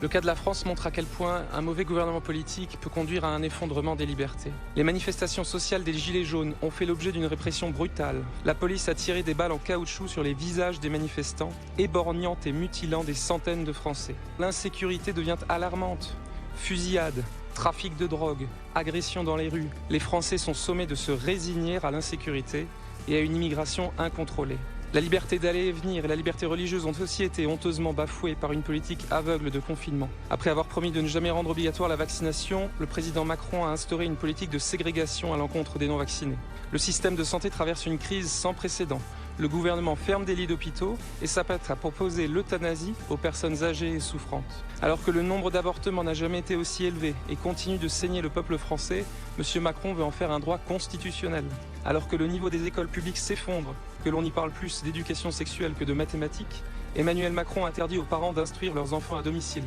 Le cas de la France montre à quel point un mauvais gouvernement politique peut conduire à un effondrement des libertés. Les manifestations sociales des Gilets jaunes ont fait l'objet d'une répression brutale. La police a tiré des balles en caoutchouc sur les visages des manifestants, éborgnant et mutilant des centaines de Français. L'insécurité devient alarmante. Fusillades, trafic de drogue, agressions dans les rues. Les Français sont sommés de se résigner à l'insécurité et à une immigration incontrôlée. La liberté d'aller et venir et la liberté religieuse ont aussi été honteusement bafouées par une politique aveugle de confinement. Après avoir promis de ne jamais rendre obligatoire la vaccination, le président Macron a instauré une politique de ségrégation à l'encontre des non-vaccinés. Le système de santé traverse une crise sans précédent. Le gouvernement ferme des lits d'hôpitaux et s'apprête à proposer l'euthanasie aux personnes âgées et souffrantes. Alors que le nombre d'avortements n'a jamais été aussi élevé et continue de saigner le peuple français, M. Macron veut en faire un droit constitutionnel. Alors que le niveau des écoles publiques s'effondre, que l'on y parle plus d'éducation sexuelle que de mathématiques, Emmanuel Macron interdit aux parents d'instruire leurs enfants à domicile.